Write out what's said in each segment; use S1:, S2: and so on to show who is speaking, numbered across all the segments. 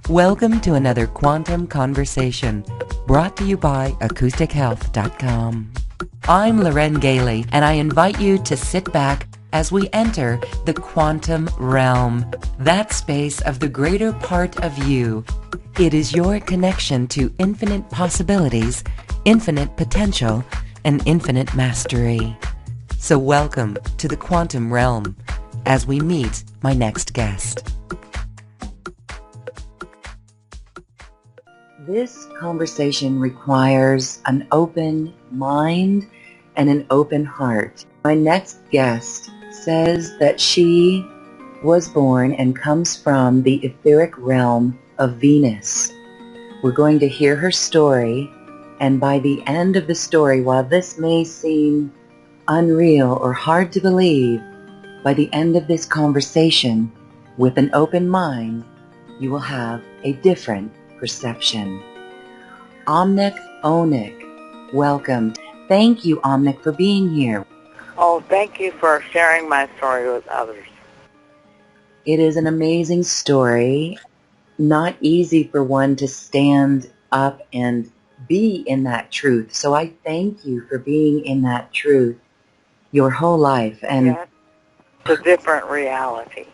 S1: Welcome to another Quantum Conversation, brought to you by AcousticHealth.com. I'm Loren Galey, and I invite you to sit back as we enter the quantum realm, that space of the greater part of you. It is your connection to infinite possibilities, infinite potential, and infinite mastery. So welcome to the quantum realm as we meet my next guest. This conversation requires an open mind and an open heart. My next guest says that she was born and comes from the etheric realm of Venus. We're going to hear her story, and by the end of the story, while this may seem unreal or hard to believe, by the end of this conversation, with an open mind, you will have a different perception. Omnec Onec, welcome. Thank you, Omnec, for being here.
S2: Oh, thank you for sharing my story with others.
S1: It is an amazing story. Not easy for one to stand up and be in that truth. So I thank you for being in that truth your whole life. And
S2: yes, it's a different reality.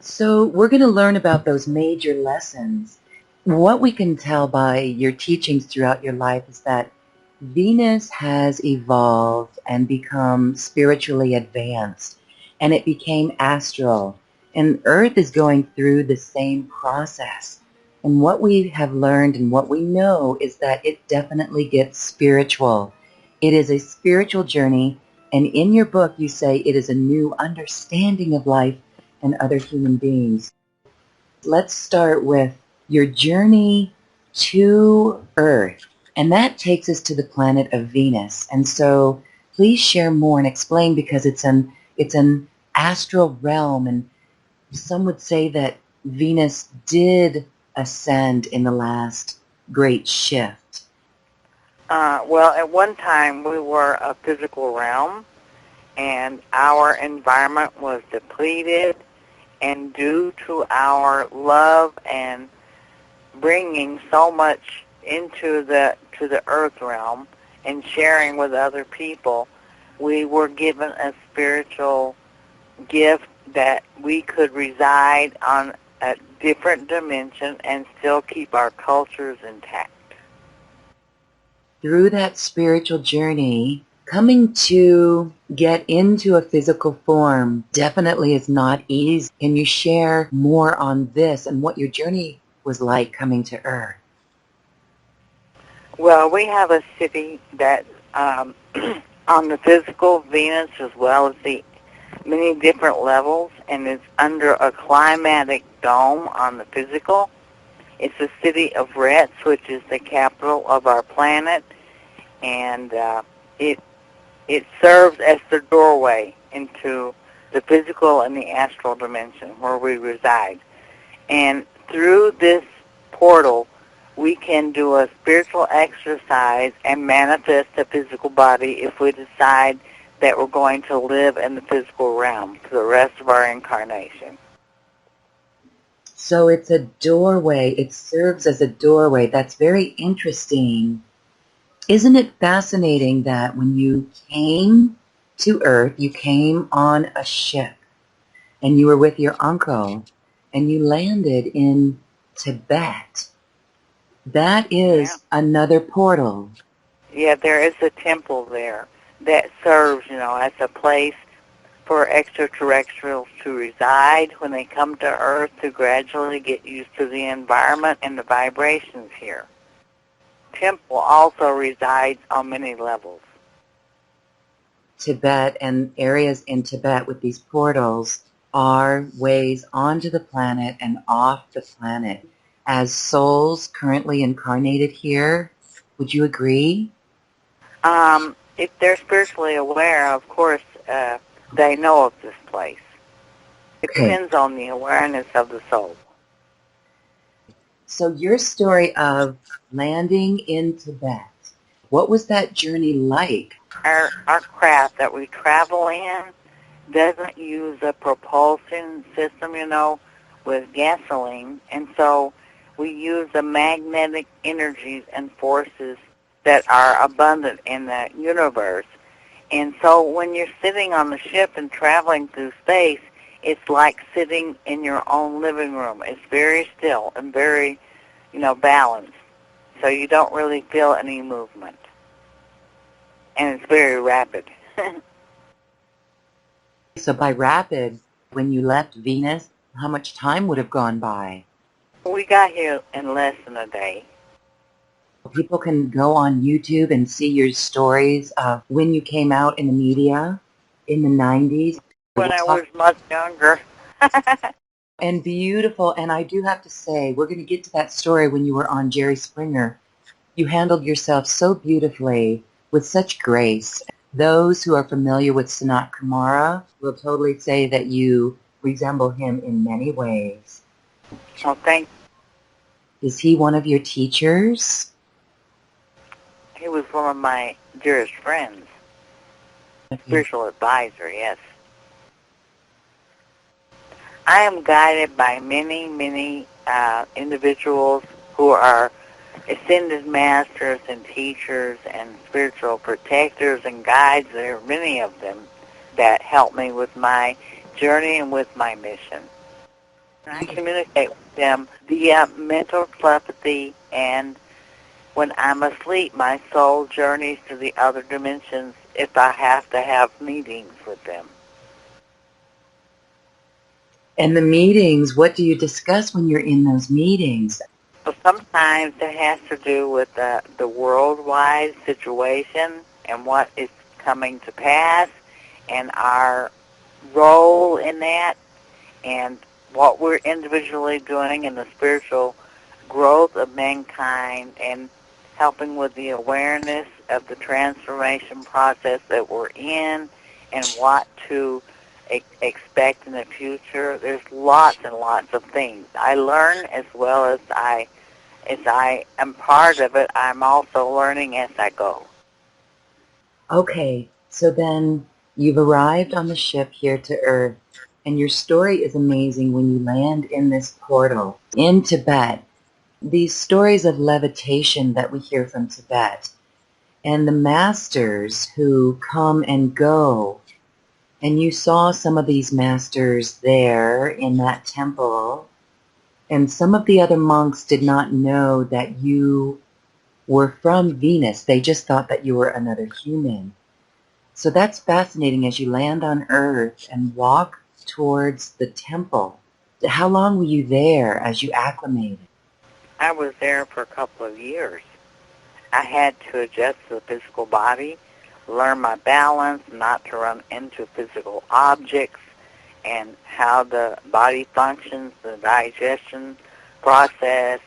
S1: So we're going to learn about those major lessons. What we can tell by your teachings throughout your life is that Venus has evolved and become spiritually advanced, and it became astral. And Earth is going through the same process. And what we have learned and what we know is that it definitely gets spiritual. It is a spiritual journey, and in your book you say it is a new understanding of life and other human beings. Let's start with your journey to Earth, and that takes us to the planet of Venus. And so please share more and explain, because it's an astral realm, and some would say that Venus did ascend in the last great shift.
S2: Well, at one time we were a physical realm, and our environment was depleted, and due to our love and bringing so much into the earth realm and sharing with other people, we were given a spiritual gift that we could reside on a different dimension and still keep our cultures intact.
S1: Through that spiritual journey, coming to get into a physical form definitely is not easy. Can you share more on this and what your journey was like coming to Earth?
S2: Well, we have a city that on the physical Venus, as well as the many different levels, and it's under a climatic dome on the physical. It's the city of Retz, which is the capital of our planet, and it serves as the doorway into the physical and the astral dimension where we reside. And through this portal, we can do a spiritual exercise and manifest a physical body if we decide that we're going to live in the physical realm for the rest of our incarnation.
S1: So it's a doorway. It serves as a doorway. That's very interesting. Isn't it fascinating that when you came to Earth, you came on a ship, and you were with your uncle, and you landed in Tibet? That is another portal.
S2: Yeah, there is a temple there that serves, as a place for extraterrestrials to reside when they come to Earth, to gradually get used to the environment and the vibrations here. Temple also resides on many levels.
S1: Tibet and areas in Tibet with these portals are ways onto the planet and off the planet. As souls currently incarnated here, would you agree?
S2: If they're spiritually aware, of course, they know of this place. It depends on the awareness of the soul.
S1: So your story of landing in Tibet, what was that journey like?
S2: Our craft that we travel in doesn't use a propulsion system, with gasoline, and so we use the magnetic energies and forces that are abundant in the universe. And so when you're sitting on the ship and traveling through space, it's like sitting in your own living room. It's very still and very, balanced. So you don't really feel any movement. And it's very rapid.
S1: So by rapid, when you left Venus, how much time would have gone by?
S2: We got here in less than a day.
S1: People can go on YouTube and see your stories of when you came out in the media in the 90s.
S2: When I was much younger.
S1: And beautiful. And I do have to say, we're going to get to that story when you were on Jerry Springer. You handled yourself so beautifully with such grace. Those who are familiar with Sanat Kumara will totally say that you resemble him in many ways.
S2: Oh, thank you.
S1: Is he one of your teachers?
S2: He was one of my dearest friends. Spiritual advisor, yes. I am guided by many, many individuals who are ascended masters and teachers and spiritual protectors and guides. There are many of them that help me with my journey and with my mission. And I communicate with them via mental telepathy, and when I'm asleep, my soul journeys to the other dimensions if I have to have meetings with them.
S1: And the meetings, what do you discuss when you're in those meetings?
S2: So sometimes it has to do with the worldwide situation and what is coming to pass and our role in that and what we're individually doing in the spiritual growth of mankind and helping with the awareness of the transformation process that we're in and what to expect in the future. There's lots and lots of things. I learn as well as I am part of it. I'm also learning as I go.
S1: Okay, so then you've arrived on the ship here to Earth, and your story is amazing when you land in this portal in Tibet. These stories of levitation that we hear from Tibet, and the masters who come and go. And you saw some of these masters there in that temple, and some of the other monks did not know that you were from Venus. They just thought that you were another human. So that's fascinating as you land on Earth and walk towards the temple. How long were you there as you acclimated?
S2: I was there for a couple of years. I had to adjust to the physical body, learn my balance, not to run into physical objects, and how the body functions, the digestion process,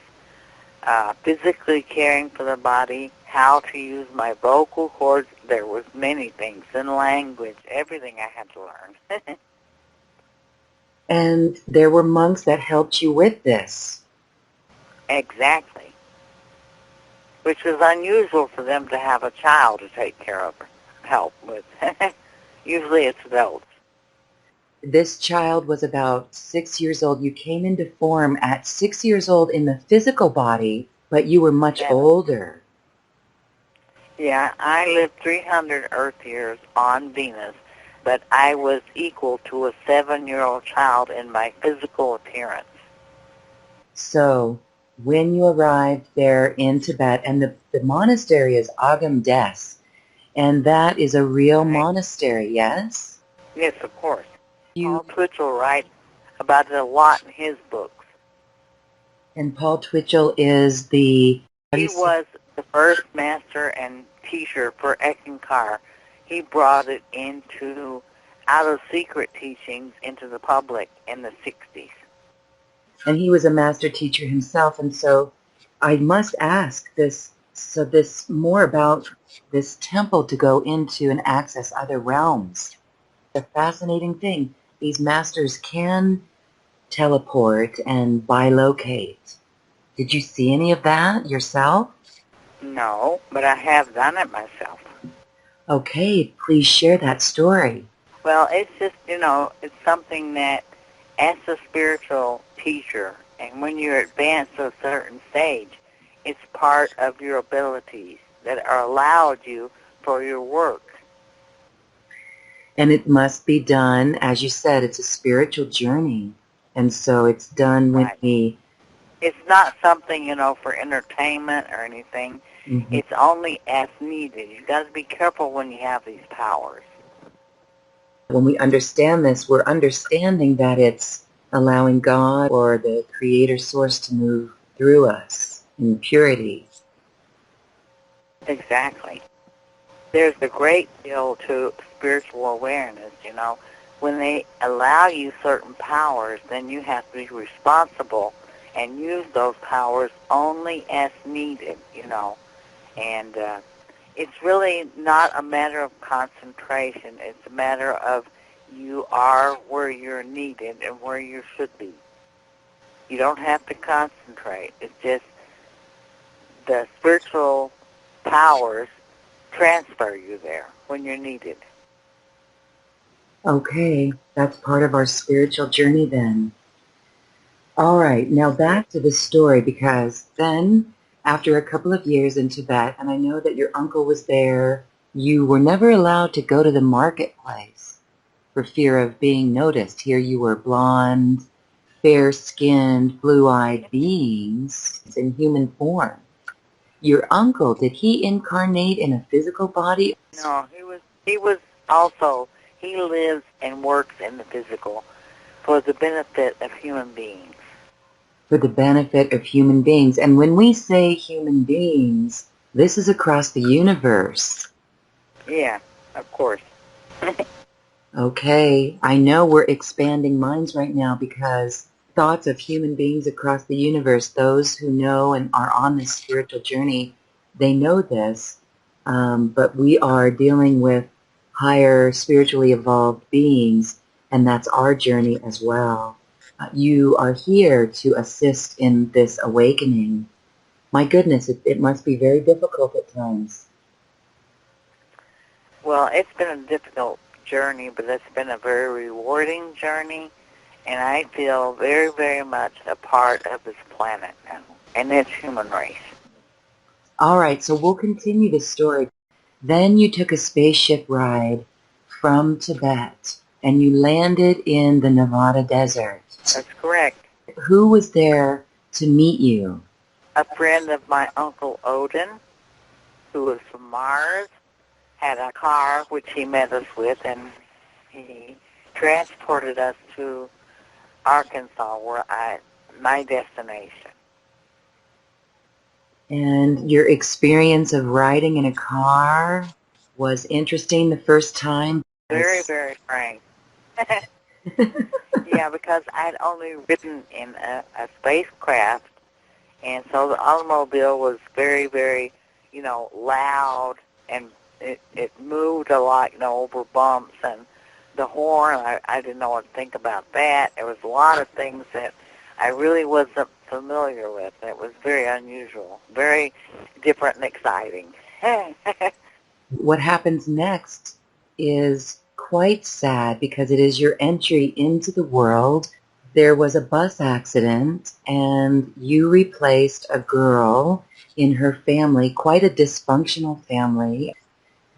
S2: physically caring for the body, how to use my vocal cords. There was many things in language, everything I had to learn.
S1: And there were monks that helped you with this.
S2: Exactly. Which was unusual for them to have a child to take care of or help with. Usually it's adults.
S1: This child was about 6 years old. You came into form at 6 years old in the physical body, but you were much older.
S2: Yeah, I lived 300 Earth years on Venus, but I was equal to a 7-year-old child in my physical appearance.
S1: So when you arrived there in Tibet, and the monastery is Agam Des, and that is a real monastery, yes?
S2: Yes, of course. Paul Twitchell writes about it a lot in his books.
S1: And Paul Twitchell is the...
S2: He was the first master and teacher for Eckankar. He brought it out of secret teachings into the public in the 60s.
S1: And he was a master teacher himself, and so I must ask this more about this temple to go into and access other realms. The fascinating thing, these masters can teleport and bilocate. Did you see any of that yourself?
S2: No, but I have done it myself.
S1: Okay, please share that story.
S2: Well, it's just, it's something that as a spiritual teacher And when you advance to a certain stage, it's part of your abilities that are allowed you for your work.
S1: And it must be done, as you said, it's a spiritual journey. And so it's done when
S2: Right.
S1: we...
S2: It's not something, for entertainment or anything.
S1: Mm-hmm.
S2: It's only as needed. You've got to be careful when you have these powers.
S1: When we understand this, we're understanding that it's allowing God or the Creator Source to move through us in purity.
S2: Exactly. There's a great deal to spiritual awareness, When they allow you certain powers, then you have to be responsible and use those powers only as needed, And it's really not a matter of concentration. It's a matter of you are where you're needed and where you should be. You don't have to concentrate. It's just the spiritual powers transfer you there when you're needed.
S1: Okay, that's part of our spiritual journey then. All right, now back to the story, because then after a couple of years in Tibet, and I know that your uncle was there, you were never allowed to go to the marketplace for fear of being noticed. Here you were blonde, fair-skinned, blue-eyed beings in human form. Your uncle, did he incarnate in a physical body?
S2: No, he was also, he lives and works in the physical for the benefit of human beings.
S1: For the benefit of human beings. And when we say human beings, this is across the universe.
S2: Yeah, of course.
S1: Okay, I know we're expanding minds right now, because thoughts of human beings across the universe, those who know and are on this spiritual journey, they know this, but we are dealing with higher spiritually evolved beings, and that's our journey as well. You are here to assist in this awakening. My goodness, it must be very difficult at times.
S2: Well, it's been a difficult journey, but it's been a very rewarding journey, and I feel very, very much a part of this planet now, and its human race.
S1: All right, so we'll continue the story. Then you took a spaceship ride from Tibet, and you landed in the Nevada desert.
S2: That's correct.
S1: Who was there to meet you?
S2: A friend of my Uncle Odin, who was from Mars, had a car which he met us with, and he transported us to Arkansas, my destination.
S1: And your experience of riding in a car was interesting the first time?
S2: Very, very strange. Yeah, because I'd only ridden in a spacecraft, and so the automobile was very, very, loud, and it moved a lot, over bumps, and the horn, I didn't know what to think about that. There was a lot of things that I really wasn't familiar with. It was very unusual, very different and exciting.
S1: What happens next is quite sad, because it is your entry into the world. There was a bus accident, and you replaced a girl in her family, quite a dysfunctional family.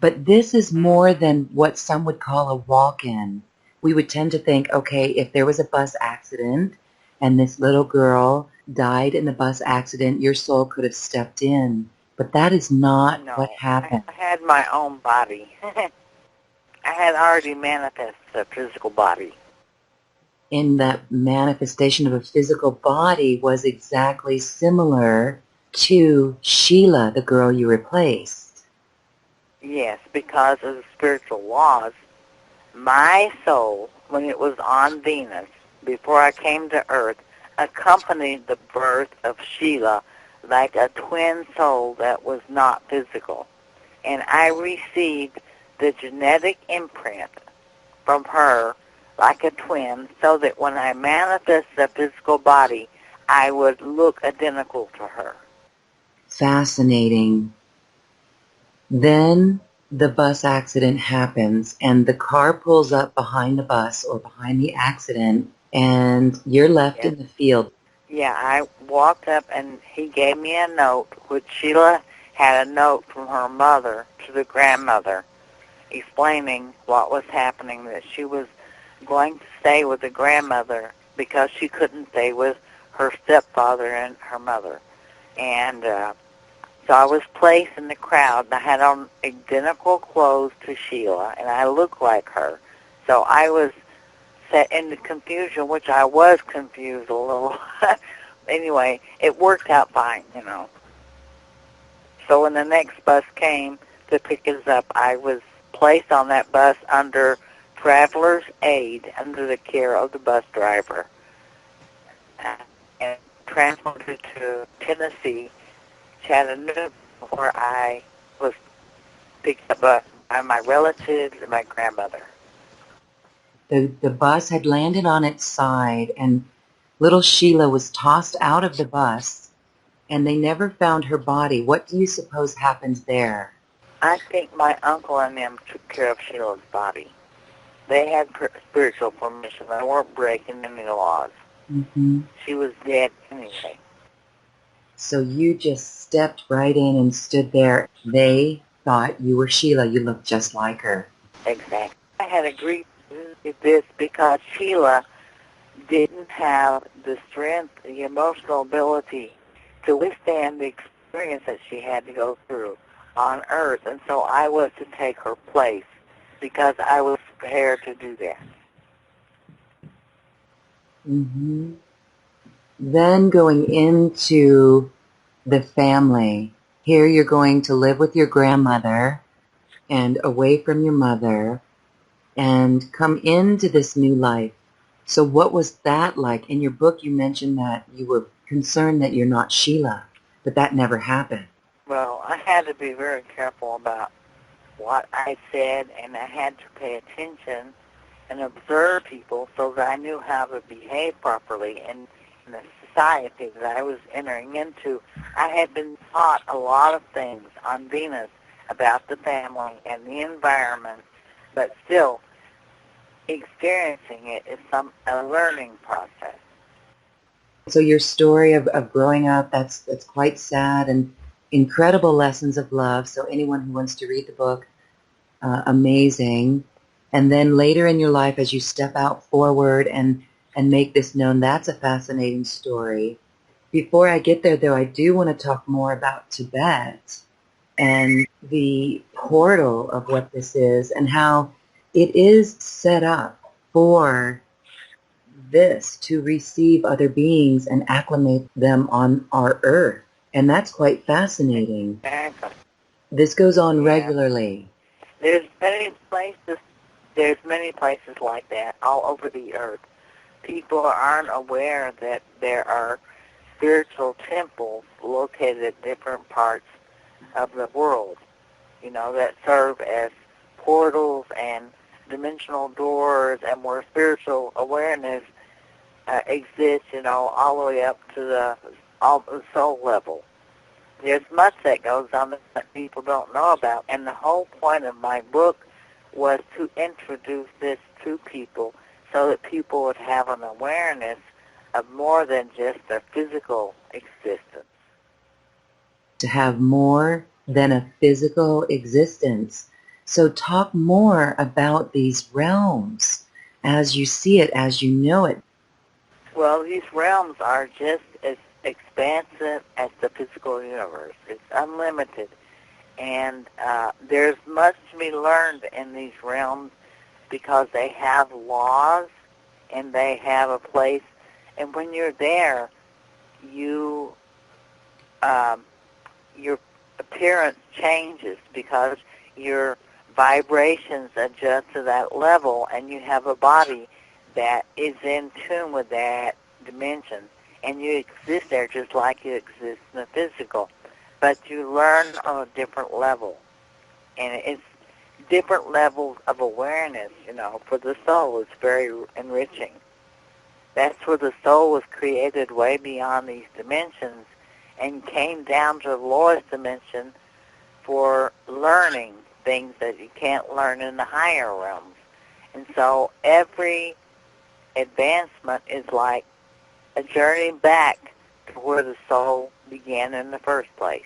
S1: But this is more than what some would call a walk-in. We would tend to think, okay, if there was a bus accident and this little girl died in the bus accident, your soul could have stepped in. But that is not what happened.
S2: I had my own body. I had already manifested a physical body.
S1: In that manifestation of a physical body was exactly similar to Sheila, the girl you replaced.
S2: Yes, because of the spiritual laws, my soul, when it was on Venus, before I came to Earth, accompanied the birth of Sheila like a twin soul that was not physical. And I received the genetic imprint from her like a twin, so that when I manifest the physical body, I would look identical to her.
S1: Fascinating. Then the bus accident happens, and the car pulls up behind the bus or behind the accident, and you're left in the field.
S2: Yeah, I walked up and he gave me a note, which Sheila had a note from her mother to the grandmother explaining what was happening, that she was going to stay with the grandmother because she couldn't stay with her stepfather and her mother. And so I was placed in the crowd, and I had on identical clothes to Sheila, and I looked like her. So I was set into confusion, which I was confused a little. Anyway, it worked out fine, you know. So when the next bus came to pick us up, I was placed on that bus under traveler's aid, under the care of the bus driver, and transported to Tennessee, Chattanooga, where I was picked up by my relatives and my grandmother.
S1: The bus had landed on its side, and little Sheila was tossed out of the bus, and they never found her body. What do you suppose happened there?
S2: I think my uncle and them took care of Sheila's body. They had spiritual permission. They weren't breaking any laws.
S1: Mm-hmm.
S2: She was dead anyway.
S1: So you just stepped right in and stood there. They thought you were Sheila. You looked just like her.
S2: Exactly. I had agreed to do this because Sheila didn't have the strength, the emotional ability to withstand the experience that she had to go through on Earth, and so I was to take her place because I was prepared to do that.
S1: Mm-hmm. Then going into the family, here you're going to live with your grandmother and away from your mother and come into this new life. So what was that like? In your book you mentioned that you were concerned that you're not Sheila, but that never happened.
S2: Well, I had to be very careful about what I said, and I had to pay attention and observe people so that I knew how to behave properly in the society that I was entering into. I had been taught a lot of things on Venus about the family and the environment, but still experiencing it is a learning process.
S1: So your story of growing up, that's quite sad, and incredible lessons of love. So anyone who wants to read the book, amazing. And then later in your life, as you step out forward and make this known, that's a fascinating story. Before I get there, though, I do want to talk more about Tibet and the portal of what this is and how it is set up for this to receive other beings and acclimate them on our earth. And that's quite fascinating.
S2: Exactly.
S1: This goes on
S2: Yeah.
S1: regularly.
S2: There's many places like that all over the earth. People aren't aware that there are spiritual temples located at different parts of the world, you know, that serve as portals and dimensional doors, and where spiritual awareness exists, you know, all the way up to the soul level. There's much that goes on that people don't know about, and the whole point of my book was to introduce this to people so that people would have an awareness of more than just their physical existence.
S1: To have more than a physical existence. So talk more about these realms as you see it, as you know it.
S2: Well, these realms are just as expansive as the physical universe. It's unlimited. And there's much to be learned in these realms because they have laws and they have a place. And when you're there, your appearance changes because your vibrations adjust to that level, and you have a body that is in tune with that dimension. And you exist there just like you exist in the physical. But you learn on a different level. And it's different levels of awareness, you know, for the soul. It's very enriching. That's where the soul was created way beyond these dimensions and came down to the lowest dimension for learning things that you can't learn in the higher realms. And so every advancement is like a journey back to where the soul began in the first place.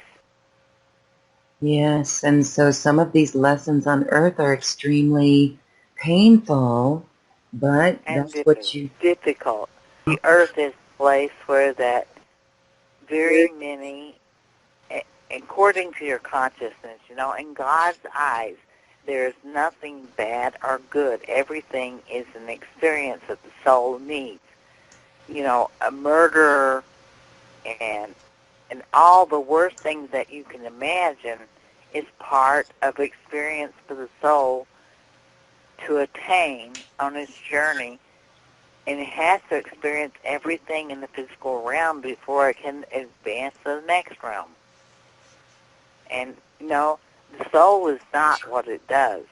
S1: Yes, and so some of these lessons on Earth are extremely painful, but
S2: And
S1: that's what you...
S2: difficult. The Earth is a place where that very many, according to your consciousness, in God's eyes, there's nothing bad or good. Everything is an experience that the soul needs. A murderer and all the worst things that you can imagine is part of experience for the soul to attain on its journey, and it has to experience everything in the physical realm before it can advance to the next realm. And, the soul is not what it does.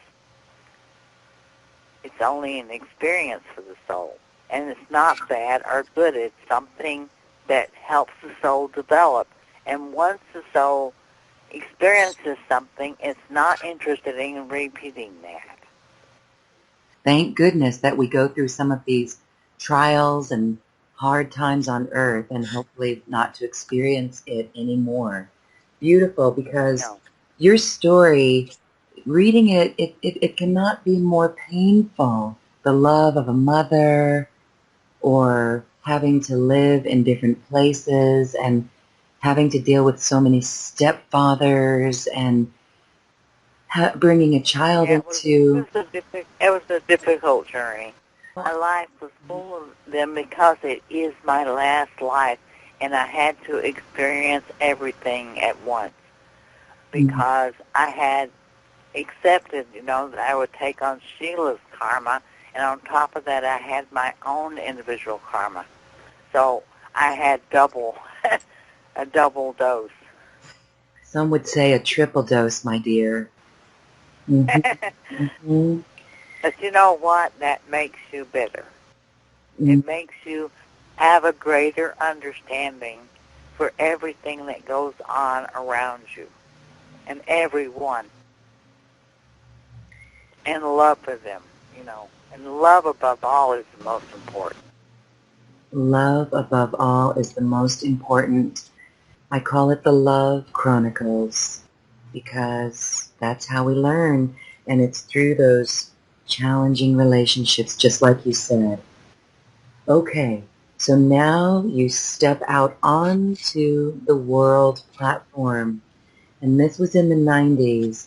S2: It's only an experience for the soul. And it's not bad or good. It's something that helps the soul develop. And once the soul experiences something, it's not interested in repeating that.
S1: Thank goodness that we go through some of these trials and hard times on Earth and hopefully not to experience it anymore. Beautiful, because your story, reading it cannot be more painful. The love of a mother, or having to live in different places and having to deal with so many stepfathers and bringing a child into...
S2: It was a difficult journey. My life was full of them because it is my last life, and I had to experience everything at once because I had accepted, that I would take on Sheila's karma, and on top of that, I had my own individual karma. So I had a double dose.
S1: Some would say a triple dose, my dear. Mm-hmm.
S2: But you know what? That makes you better. It makes you have a greater understanding for everything that goes on around you and everyone. And love for them, And love above all is the most important.
S1: Love above all is the most important. I call it the Love Chronicles because that's how we learn, and it's through those challenging relationships, just like you said. Okay, so now you step out onto the world platform, and this was in the 90s,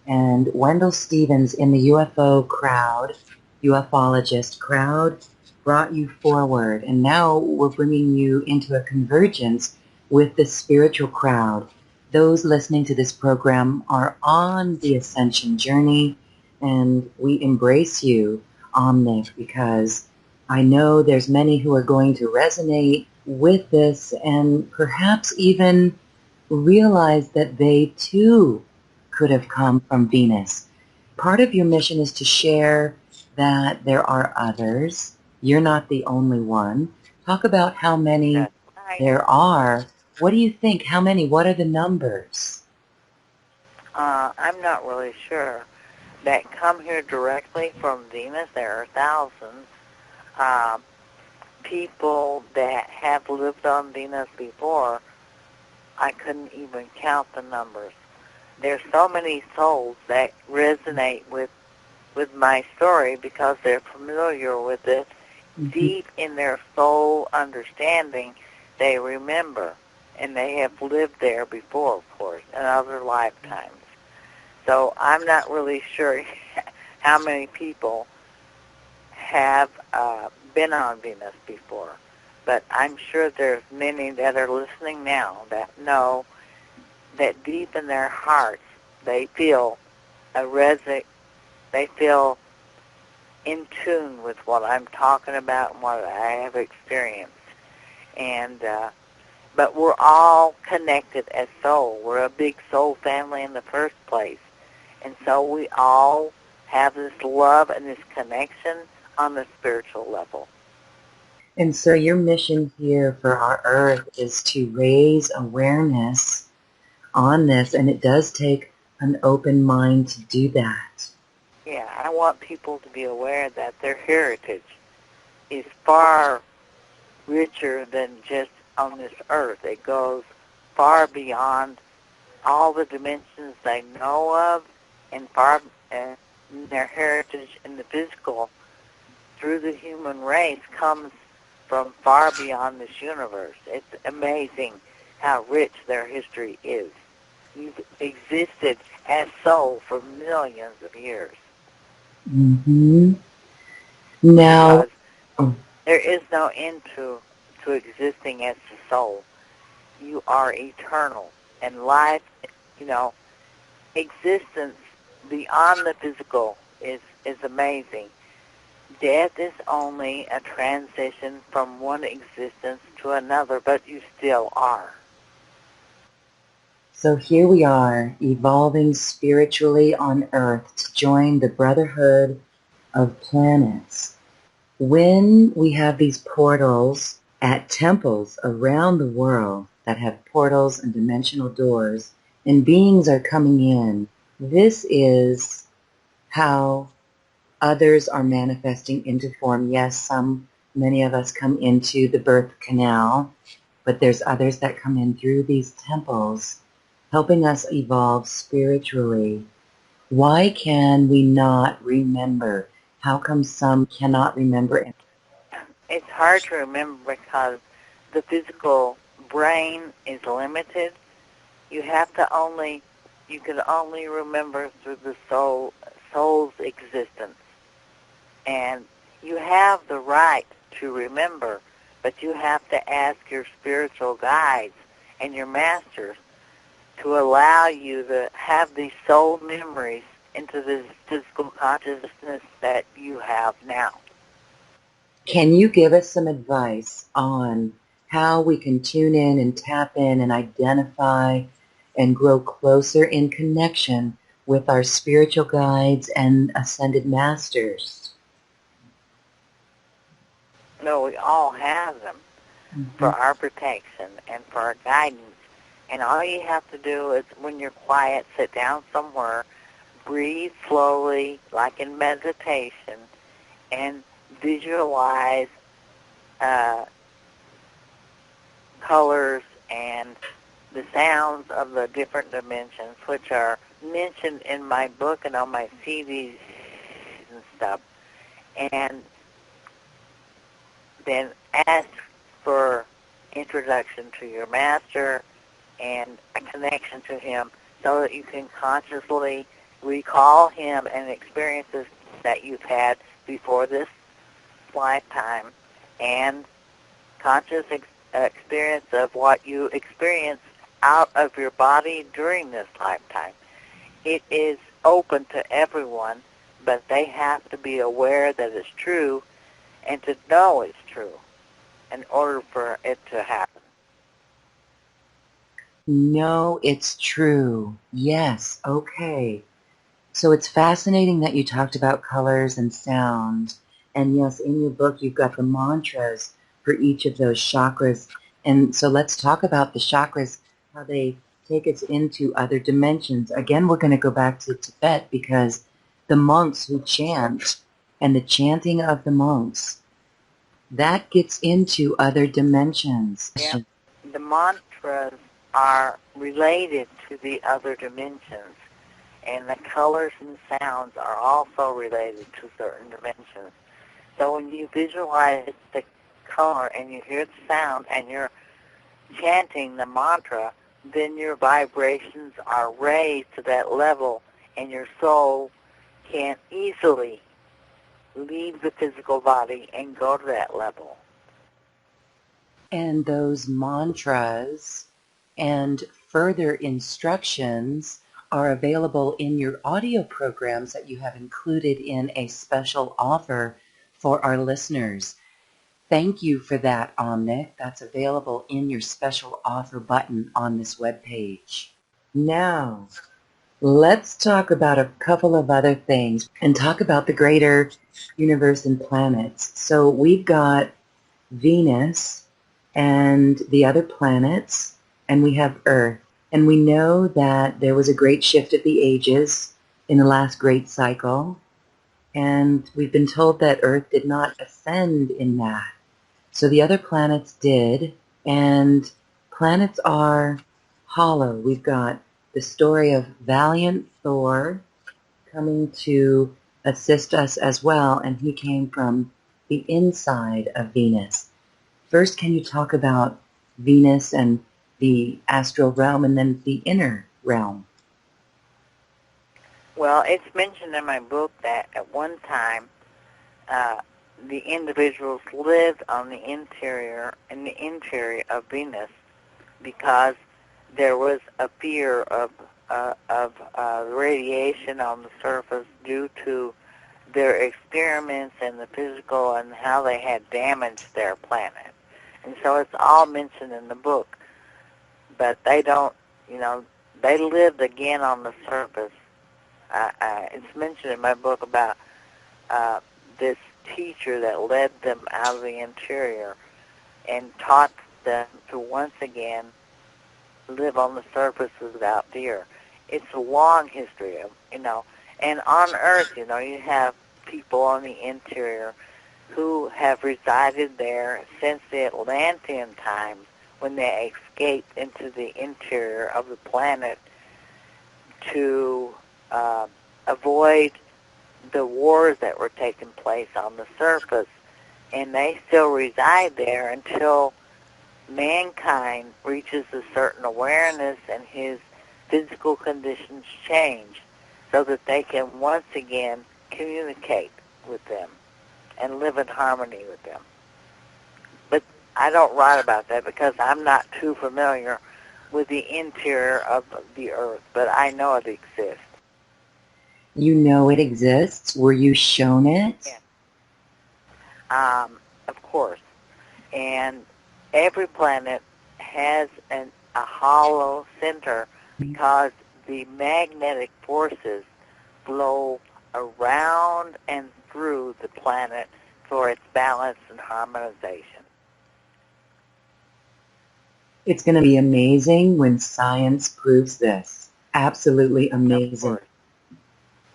S1: and Wendell Stevens in the UFO crowd, ufologist crowd, brought you forward, and now we're bringing you into a convergence with the spiritual crowd. Those listening to this program are on the ascension journey, and we embrace you, Omnec, because I know there's many who are going to resonate with this and perhaps even realize that they too could have come from Venus. Part of your mission is to share that there are others. You're not the only one. Talk about how many there are. What do you think? How many? What are the numbers?
S2: I'm not really sure. That come here directly from Venus, there are thousands. People that have lived on Venus before, I couldn't even count the numbers. There's so many souls that resonate with my story because they're familiar with it. Deep in their soul understanding, they remember, and they have lived there before, of course, in other lifetimes. So I'm not really sure how many people have been on Venus before, but I'm sure there's many that are listening now that know that deep in their hearts they feel they feel in tune with what I'm talking about and what I have experienced. And but we're all connected as soul. We're a big soul family in the first place. And so we all have this love and this connection on the spiritual level.
S1: And so your mission here for our Earth is to raise awareness on this, and it does take an open mind to do that.
S2: Yeah, I want people to be aware that their heritage is far richer than just on this earth. It goes far beyond all the dimensions they know of, and far their heritage in the physical through the human race comes from far beyond this universe. It's amazing how rich their history is. You've existed as soul for millions of years.
S1: Mm-hmm. Now,
S2: because there is no end to existing as the soul. You are eternal, and life, existence beyond the physical is amazing. Death is only a transition from one existence to another, but you still are.
S1: so here we are, evolving spiritually on Earth to join the Brotherhood of Planets. When we have these portals at temples around the world that have portals and dimensional doors, and beings are coming in, this is how others are manifesting into form. Yes, many of us come into the birth canal, but there's others that come in through these temples, helping us evolve spiritually. Why can we not remember? How come some cannot remember?
S2: It's hard to remember because the physical brain is limited. You can only remember through the soul's existence. And you have the right to remember, but you have to ask your spiritual guides and your masters to allow you to have these soul memories into this physical consciousness that you have now.
S1: Can you give us some advice on how we can tune in and tap in and identify and grow closer in connection with our spiritual guides and ascended masters?
S2: No, we all have them for our protection and for our guidance. And all you have to do is, when you're quiet, sit down somewhere, breathe slowly, like in meditation, and visualize colors and the sounds of the different dimensions, which are mentioned in my book and on my CDs and stuff. And then ask for introduction to your master and a connection to him so that you can consciously recall him and experiences that you've had before this lifetime, and conscious experience of what you experienced out of your body during this lifetime. It is open to everyone, but they have to be aware that it's true and to know it's true in order for it to happen.
S1: No, it's true. Yes, okay. So it's fascinating that you talked about colors and sound. And yes, in your book you've got the mantras for each of those chakras. And so let's talk about the chakras, how they take us into other dimensions. Again, we're going to go back to Tibet because the monks who chant and the chanting of the monks, that gets into other dimensions.
S2: Yeah. The mantras are related to the other dimensions, and the colors and sounds are also related to certain dimensions. So when you visualize the color and you hear the sound and you're chanting the mantra, then your vibrations are raised to that level, and your soul can easily leave the physical body and go to that level.
S1: And those mantras and further instructions are available in your audio programs that you have included in a special offer for our listeners. Thank you for that, Omnec. That's available in your special offer button on this webpage. Now, let's talk about a couple of other things and talk about the greater universe and planets. So we've got Venus and the other planets, and we have Earth. And we know that there was a great shift of the ages in the last great cycle, and we've been told that Earth did not ascend in that. So the other planets did, and planets are hollow. We've got the story of valiant Thor coming to assist us as well, and he came from the inside of Venus. First, can you talk about Venus and the astral realm and then the inner realm?
S2: Well, it's mentioned in my book that at one time the individuals lived on the interior, in the interior of Venus, because there was a fear of radiation on the surface due to their experiments and the physical and how they had damaged their planet. And so it's all mentioned in the book. But they don't, they lived again on the surface. It's mentioned in my book about this teacher that led them out of the interior and taught them to once again live on the surface without fear. It's a long history of, and on Earth, you have people on the interior who have resided there since the Atlantean times when they escaped into the interior of the planet to avoid the wars that were taking place on the surface. And they still reside there until mankind reaches a certain awareness and his physical conditions change so that they can once again communicate with them and live in harmony with them. But I don't write about that because I'm not too familiar with the interior of the Earth, but I know it exists.
S1: You know it exists? Were you shown it?
S2: Yeah. Of course. And every planet has a hollow center because the magnetic forces flow around and through the planet for its balance and harmonization.
S1: It's going to be amazing when science proves this. Absolutely amazing.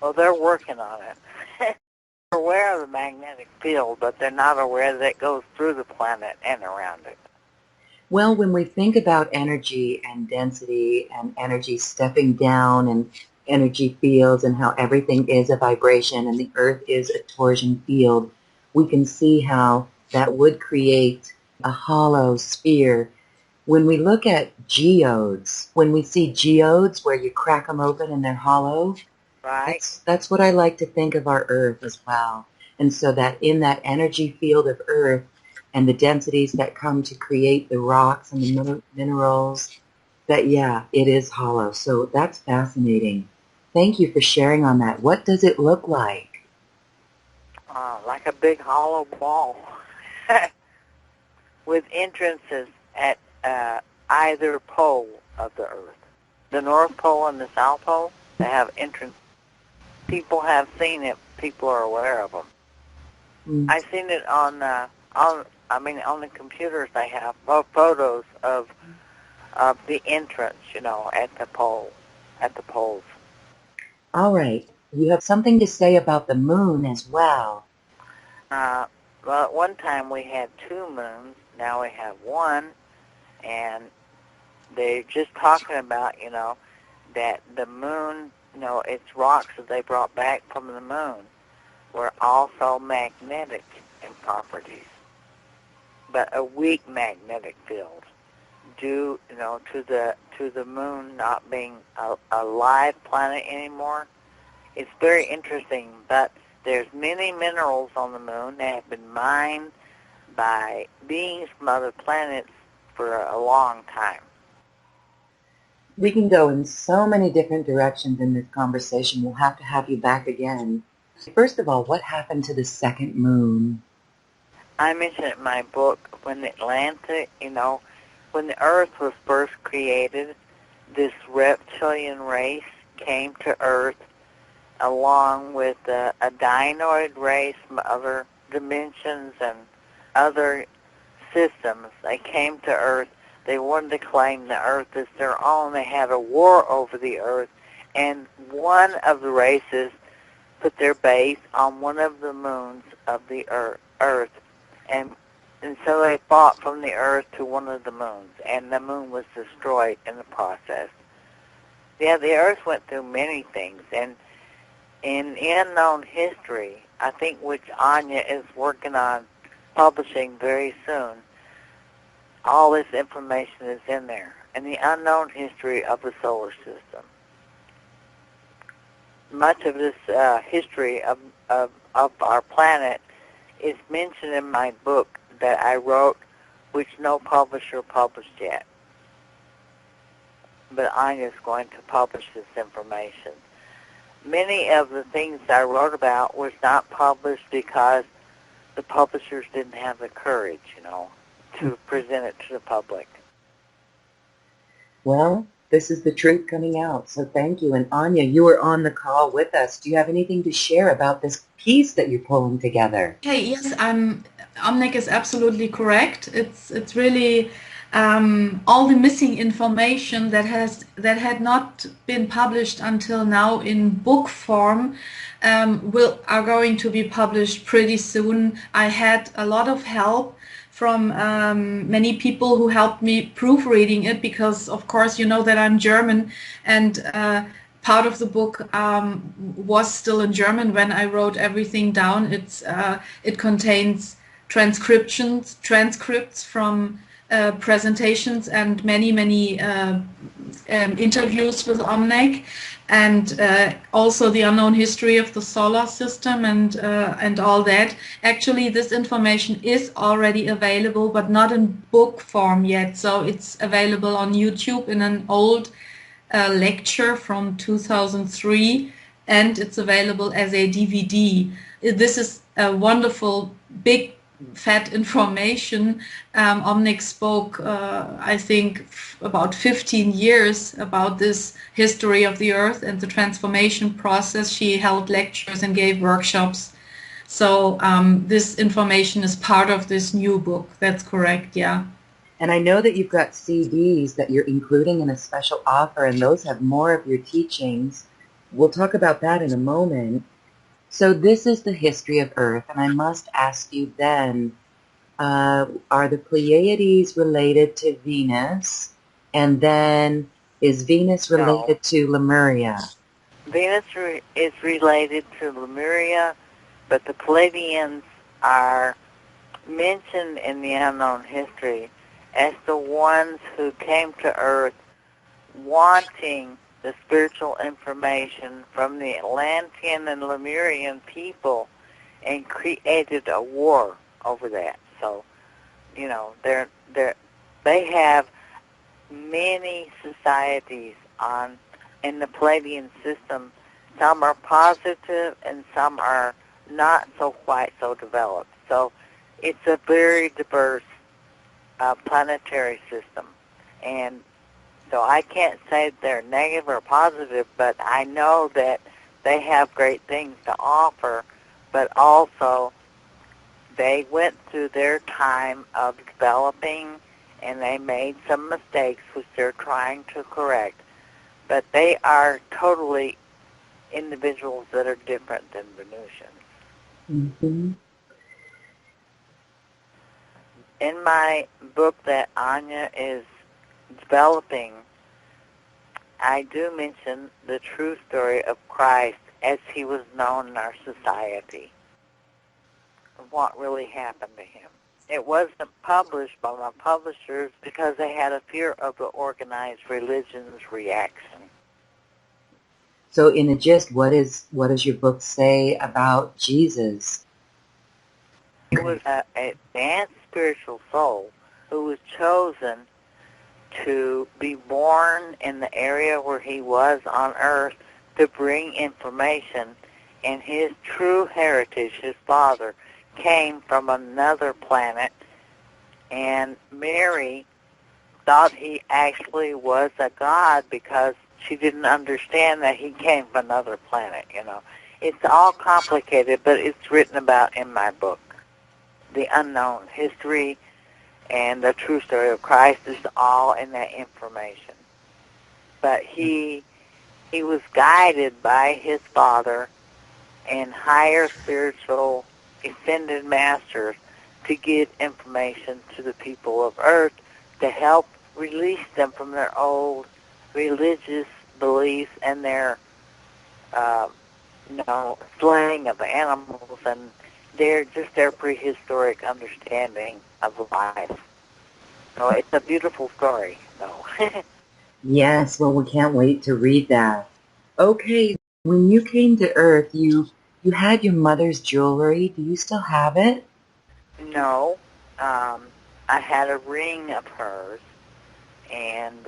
S2: Well, they're working on it. They're aware of the magnetic field, but they're not aware that it goes through the planet and around it.
S1: Well, when we think about energy and density and energy stepping down and energy fields and how everything is a vibration and the Earth is a torsion field, we can see how that would create a hollow sphere. When we look at geodes, when we see geodes where you crack them open and they're hollow,
S2: right?
S1: That's what I like to think of our Earth as well. And so that in that energy field of Earth and the densities that come to create the rocks and the minerals, that, yeah, it is hollow. So that's fascinating. Thank you for sharing on that. What does it look like?
S2: Like a big hollow ball with entrances at either pole of the Earth. The North Pole and the South Pole, they have entrances. People have seen it. People are aware of them. I've seen it on the computers. They have photos of the entrance, at the pole, at the poles.
S1: All right. You have something to say about the moon as well.
S2: Well, at one time we had 2 moons. Now we have 1, and they're just talking about, that the moon, its rocks that they brought back from the moon were also magnetic in properties, but a weak magnetic field due, to the moon not being a live planet anymore. It's very interesting, but there's many minerals on the moon that have been mined by beings from other planets for a long time.
S1: We can go in so many different directions in this conversation. We'll have to have you back again. First of all, what happened to the second moon?
S2: I mentioned in my book when the Atlantic, when the Earth was first created, this reptilian race came to Earth along with a dinoid race from other dimensions and other systems. They came to Earth. They wanted to claim the Earth as their own. They had a war over the Earth, and one of the races put their base on one of the moons of the Earth, and And so they fought from the Earth to one of the moons, and the moon was destroyed in the process. Yeah, the Earth went through many things, and in Unknown History, I think, which Anya is working on publishing very soon, all this information is in there, and the unknown history of the solar system. Much of this history of our planet is mentioned in my book that I wrote, which no publisher published yet. But Anya's going to publish this information. Many of the things I wrote about was not published because the publishers didn't have the courage, to present it to the public.
S1: Well, this is the truth coming out, so thank you. And Anya, you were on the call with us. Do you have anything to share about this piece that you're pulling together?
S3: Okay, yes, Omnec is absolutely correct. It's really all the missing information that had not been published until now in book form are going to be published pretty soon. I had a lot of help from many people who helped me proofreading it, because of course you know that I'm German, and part of the book was still in German when I wrote everything down. It contains transcripts from presentations and many interviews with Omnec, and also the unknown history of the solar system and all that. Actually, this information is already available, but not in book form yet. So it's available on YouTube in an old lecture from 2003, and it's available as a DVD. This is a wonderful, big, fat information. Omnec spoke, I think, about 15 years about this history of the Earth and the transformation process. She held lectures and gave workshops. So this information is part of this new book. That's correct, yeah.
S1: And I know that you've got CDs that you're including in a special offer, and those have more of your teachings. We'll talk about that in a moment. So this is the history of Earth, and I must ask you then, are the Pleiades related to Venus? And then is Venus related to Lemuria?
S2: Venus is related to Lemuria, but the Pleiadians are mentioned in the unknown history as the ones who came to Earth wanting the spiritual information from the Atlantean and Lemurian people and created a war over that. So, they have many societies in the Pleiadian system. Some are positive and some are not quite so developed. So it's a very diverse planetary system. And so I can't say they're negative or positive, but I know that they have great things to offer, but also they went through their time of developing, and they made some mistakes which they're trying to correct. But they are totally individuals that are different than Venusians.
S1: Mm-hmm.
S2: In my book that Anya is developing, I do mention the true story of Christ as he was known in our society, what really happened to him. It wasn't published by my publishers because they had a fear of the organized religion's reaction.
S1: So in a gist, what does your book say about Jesus?
S2: He was an advanced spiritual soul who was chosen to be born in the area where he was on Earth to bring information, and his true heritage, his father, came from another planet, and Mary thought he actually was a god because she didn't understand that he came from another planet, It's all complicated, but it's written about in my book. The unknown history and the true story of Christ is all in that information. But he was guided by his father and higher spiritual ascended masters to give information to the people of Earth to help release them from their old religious beliefs and their, slaying of animals and their prehistoric understanding of life. So it's a beautiful story, though.
S1: Yes, well, we can't wait to read that. Okay, when you came to Earth, you had your mother's jewelry. Do you still have it?
S2: No, I had a ring of hers, and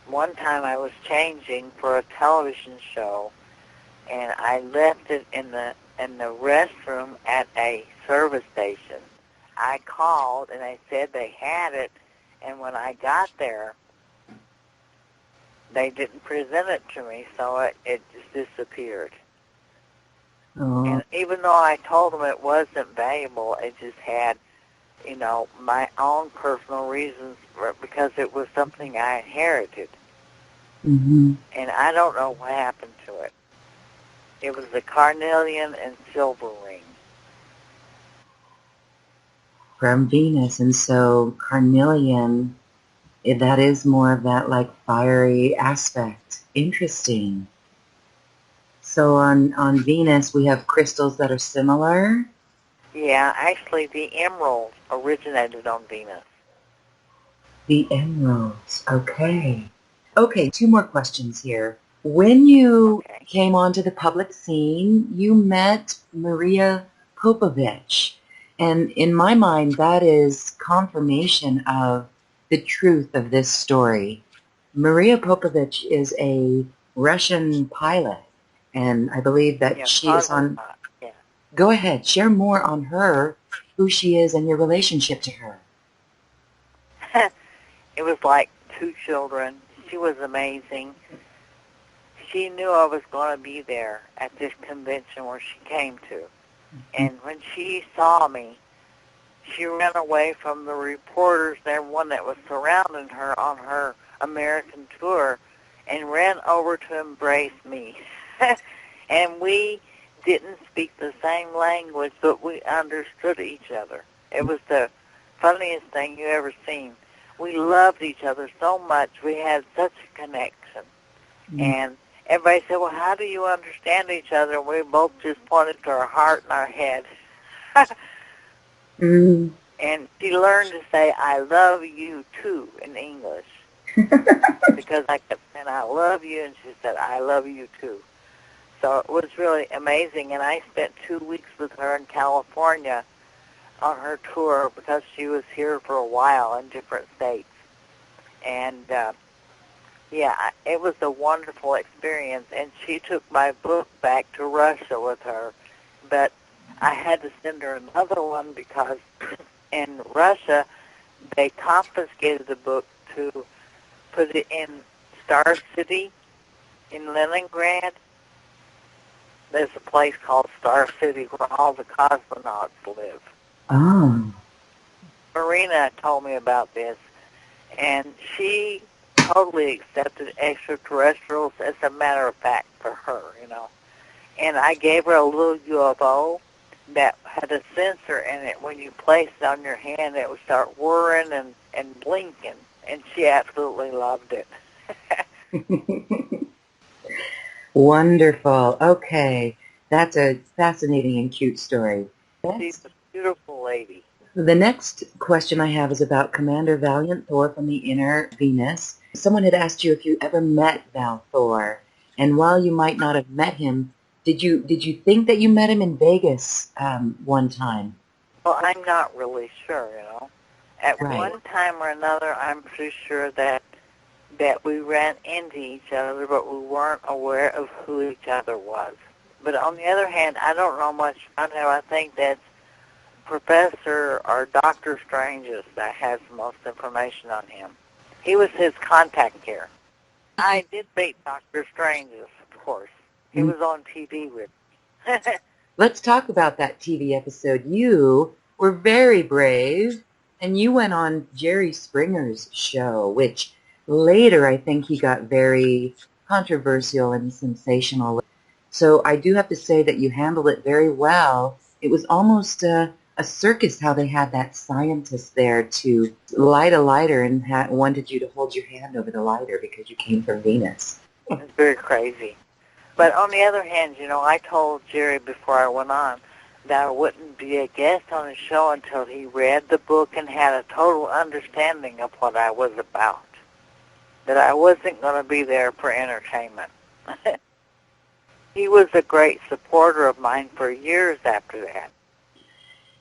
S2: one time I was changing for a television show, and I left it in the restroom at a service station. I called, and they said they had it, and when I got there, they didn't present it to me, so it just disappeared.
S1: Oh.
S2: And even though I told them it wasn't valuable, it just had, my own personal reasons because it was something I inherited.
S1: Mm-hmm.
S2: And I don't know what happened to it. It was a carnelian and silver ring.
S1: From Venus, and so carnelian, that is more of that like fiery aspect. Interesting. So on Venus, we have crystals that are similar?
S2: Yeah, actually the emerald originated on Venus.
S1: The emeralds, okay. Okay, two more questions here. When you came onto the public scene, you met Maria Popovich. And in my mind, that is confirmation of the truth of this story. Maria Popovich is a Russian pilot, and I believe that she is on...
S2: Yeah.
S1: Go ahead, share more on her, who she is, and your relationship to her.
S2: It was like two children. She was amazing. She knew I was going to be there at this convention where she came to. And when she saw me, she ran away from the reporters and everyone that was surrounding her on her American tour and ran over to embrace me. And we didn't speak the same language, but we understood each other. It was the funniest thing you ever seen. We loved each other so much. We had such a connection. And everybody said, well, how do you understand each other? And we both just pointed to our heart and our head. And she learned to say, I love you too, in English. Because I kept saying, I love you, and she said, I love you too. So it was really amazing. And I spent 2 weeks with her in California on her tour because she was here for a while in different states. And, it was a wonderful experience. And she took my book back to Russia with her. But I had to send her another one because in Russia, they confiscated the book to put it in Star City in Leningrad. There's a place called Star City where all the cosmonauts live.
S1: Oh.
S2: Marina told me about this, and she totally accepted extraterrestrials as a matter of fact for her, And I gave her a little UFO that had a sensor in it. When you placed it on your hand, it would start whirring and blinking, and she absolutely loved it.
S1: Wonderful. Okay. That's a fascinating and cute story.
S2: She's a beautiful lady.
S1: The next question I have is about Commander Valiant Thor from the Inner Venus. Someone had asked you if you ever met Val Thor, and while you might not have met him, did you think that you met him in Vegas one time?
S2: Well, I'm not really sure, At one time or another, I'm pretty sure that we ran into each other, but we weren't aware of who each other was. But on the other hand, I don't know much about him. I think that's Professor or Dr. Strange's that has the most information on him. He was his contact here. I did meet Dr. Strange's, of course. He was on TV with me.
S1: Let's talk about that TV episode. You were very brave, and you went on Jerry Springer's show, which later I think he got very controversial and sensational. So I do have to say that you handled it very well. It was almost a circus how they had that scientist there to light a lighter and wanted you to hold your hand over the lighter because you came from Venus.
S2: It's very crazy. But on the other hand, you know, I told Jerry before I went on that I wouldn't be a guest on the show until he read the book and had a total understanding of what I was about. That I wasn't going to be there for entertainment. He was a great supporter of mine for years after that.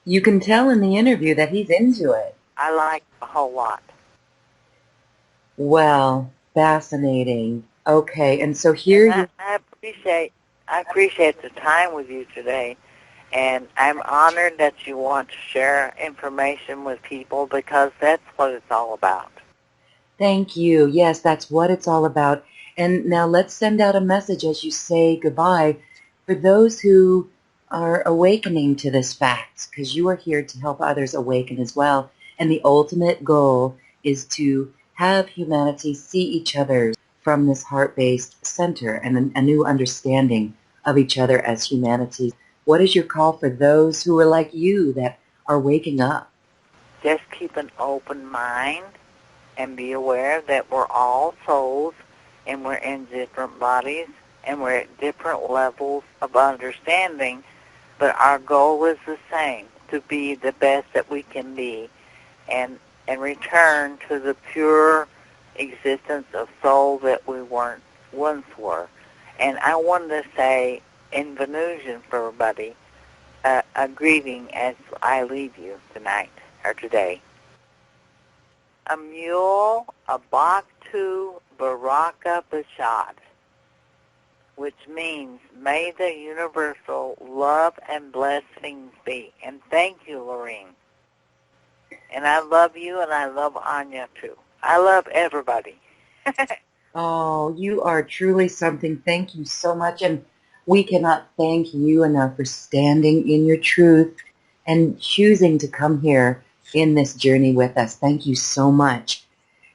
S1: You can tell in the interview that he's into it.
S2: I like a whole lot.
S1: Well, fascinating. Okay, and so here
S2: I appreciate the time with you today, and I'm honored that you want to share information with people because that's what it's all about.
S1: Thank you. Yes, that's what it's all about. And now let's send out a message as you say goodbye for those who are awakening to this fact, because you are here to help others awaken as well. And the ultimate goal is to have humanity see each other from this heart-based center and a new understanding of each other as humanity. What is your call for those who are like you that are waking up?
S2: Just keep an open mind and be aware that we're all souls and we're in different bodies and we're at different levels of understanding, but our goal is the same, to be the best that we can be and return to the pure existence of soul that we weren't once were. And I wanted to say in Venusian for everybody, a greeting as I leave you tonight or today. Amul Abaktu Baraka Bashad, which means may the universal love and blessings be. And thank you, Lorene. And I love you, and I love Anya, too. I love everybody.
S1: Oh, you are truly something. Thank you so much. And we cannot thank you enough for standing in your truth and choosing to come here in this journey with us. Thank you so much.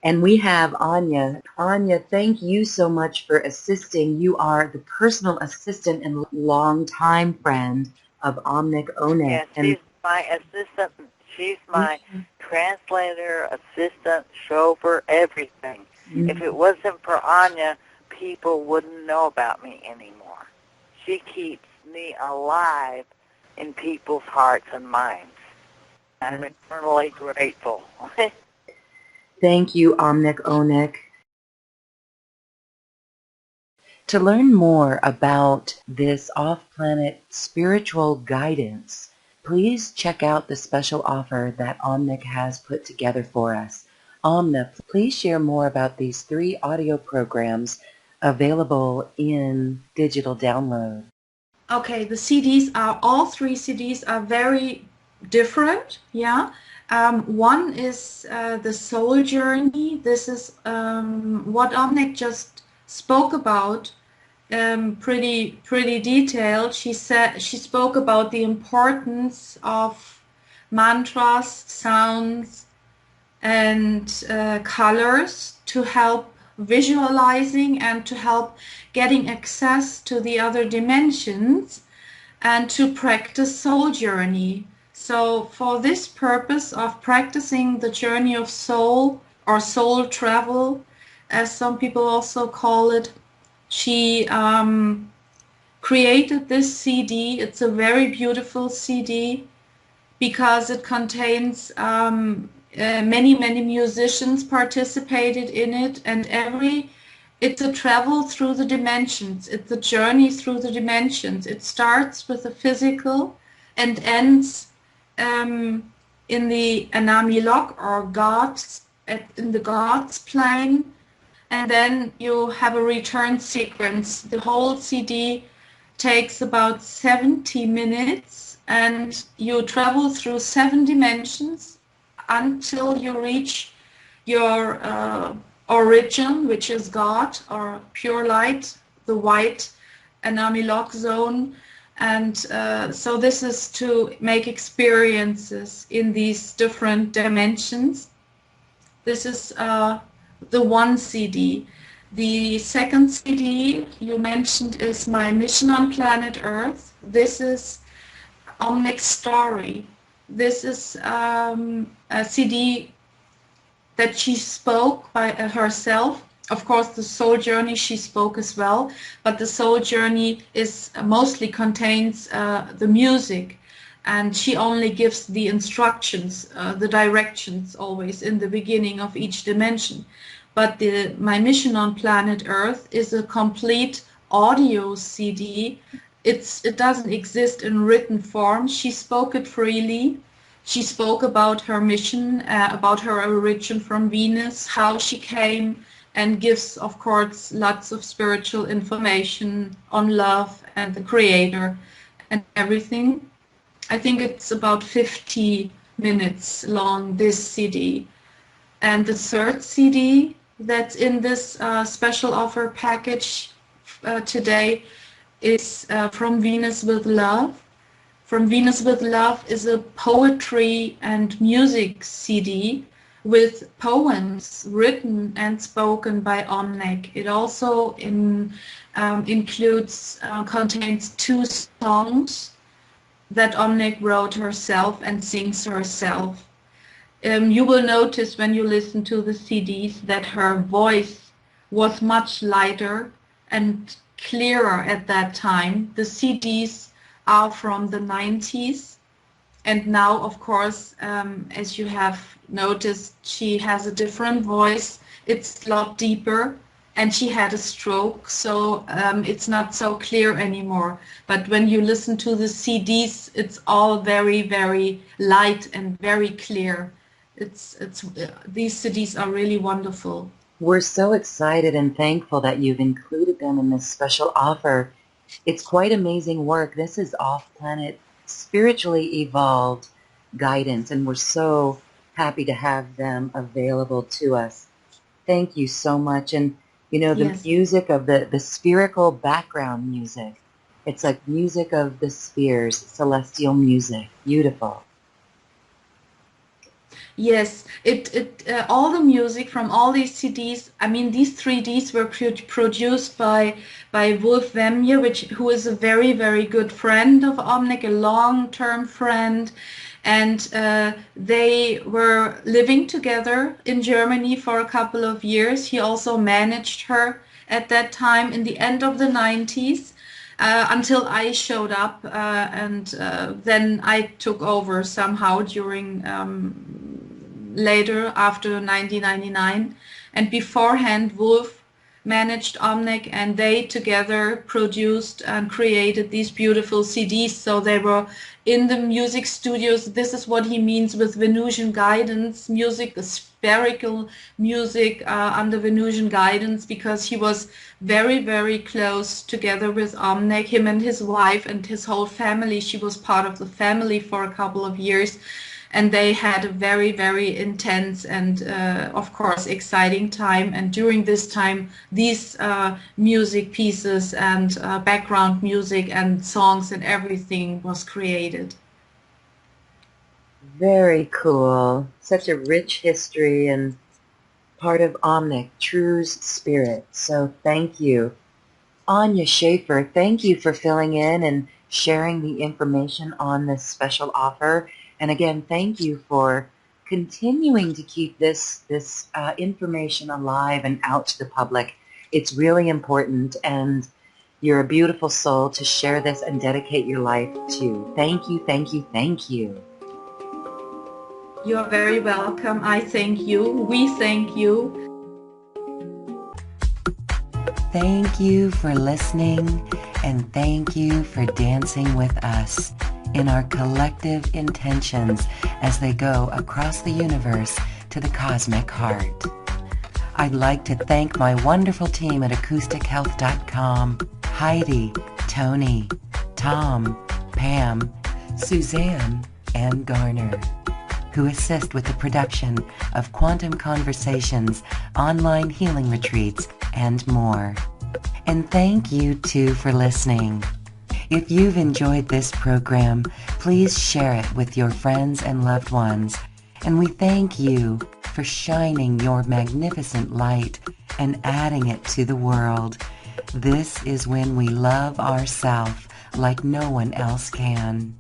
S1: And we have Anya. Anya, thank you so much for assisting. You are the personal assistant and longtime friend of Omnec Onec.
S2: Yes, she's my assistant. She's my translator, assistant, chauffeur, everything. Mm-hmm. If it wasn't for Anya, people wouldn't know about me anymore. She keeps me alive in people's hearts and minds. I'm eternally grateful.
S1: Thank you, Omnec Onec. To learn more about this off-planet spiritual guidance, please check out the special offer that Omnec has put together for us. Omna, please share more about these 3 audio programs available in digital download.
S3: Okay, the CDs are, all 3 CDs are very different, yeah. One is the soul journey. This is what Omnec just spoke about, pretty detailed. She spoke about the importance of mantras, sounds, and colors to help visualizing and to help getting access to the other dimensions and to practice soul journey. So for this purpose of practicing the journey of soul or soul travel, as some people also call it, she created this CD. It's a very beautiful CD because it contains many musicians participated in it, and it's a travel through the dimensions. It's a journey through the dimensions. It starts with the physical and ends in the Anamilok or gods, in the gods plane, and then you have a return sequence. The whole CD takes about 70 minutes, and you travel through 7 dimensions until you reach your origin, which is God or pure light, the white Anamilok zone. And so this is to make experiences in these different dimensions. This is the one CD. The second CD you mentioned is my mission on planet Earth. This is Omnec's story. This is a CD that she spoke by herself. Of course, the Soul Journey she spoke as well, but the Soul Journey is mostly contains the music, and she only gives the instructions, the directions always in the beginning of each dimension. But my mission on planet Earth is a complete audio CD. It doesn't exist in written form. She spoke it freely. She spoke about her mission, about her origin from Venus, how she came, and gives, of course, lots of spiritual information on love and the Creator and everything. I think it's about 50 minutes long, this CD. And the third CD that's in this special offer package today is From Venus with Love. From Venus with Love is a poetry and music CD with poems written and spoken by Omnec. It also contains 2 songs that Omnec wrote herself and sings herself. You will notice when you listen to the CDs that her voice was much lighter and clearer at that time. The CDs are from the 90s, and now, of course, as you have noticed, she has a different voice. It's a lot deeper, and she had a stroke, so it's not so clear anymore. But when you listen to the CDs, it's all very, very light and very clear. These CDs are really wonderful.
S1: We're so excited and thankful that you've included them in this special offer. It's quite amazing work. This is off-planet, spiritually evolved guidance, and we're so happy to have them available to us. Thank you so much. And, you know, the music of the spherical background music, it's like music of the spheres, celestial music. Beautiful.
S3: Yes, all the music from all these CDs. I mean, these 3Ds were produced by Wolf Wemje, who is a very, very good friend of Omnec, a long-term friend, and they were living together in Germany for a couple of years. He also managed her at that time in the end of the 90s. Until I showed up, and then I took over somehow during later after 1999, and beforehand Wolf managed Omnec, and they together produced and created these beautiful CDs. So they were in the music studios. This is what he means with Venusian guidance music, the spherical music under Venusian guidance, because he was very, very close together with Omnec, him and his wife and his whole family. She was part of the family for a couple of years. And they had a very, very intense and, of course, exciting time. And during this time, these music pieces and background music and songs and everything was created.
S1: Very cool. Such a rich history and part of Omnec, True's spirit. So thank you. Anya Schaefer, thank you for filling in and sharing the information on this special offer. And again, thank you for continuing to keep this information alive and out to the public. It's really important, and you're a beautiful soul to share this and dedicate your life to. Thank you, thank you, thank you.
S3: You're very welcome. I thank you. We thank you.
S1: Thank you for listening, and thank you for dancing with us in our collective intentions as they go across the universe to the cosmic heart. I'd like to thank my wonderful team at AcousticHealth.com, Heidi, Tony, Tom, Pam, Suzanne, and Garner, who assist with the production of Quantum Conversations, online healing retreats, and more. And thank you too for listening. If you've enjoyed this program, please share it with your friends and loved ones. And we thank you for shining your magnificent light and adding it to the world. This is when we love ourselves like no one else can.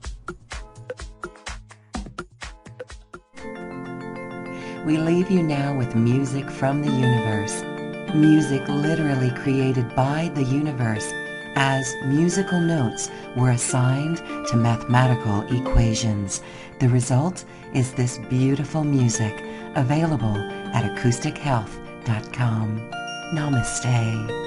S1: We leave you now with music from the universe. Music literally created by the universe as musical notes were assigned to mathematical equations. The result is this beautiful music available at acoustichealth.com. Namaste.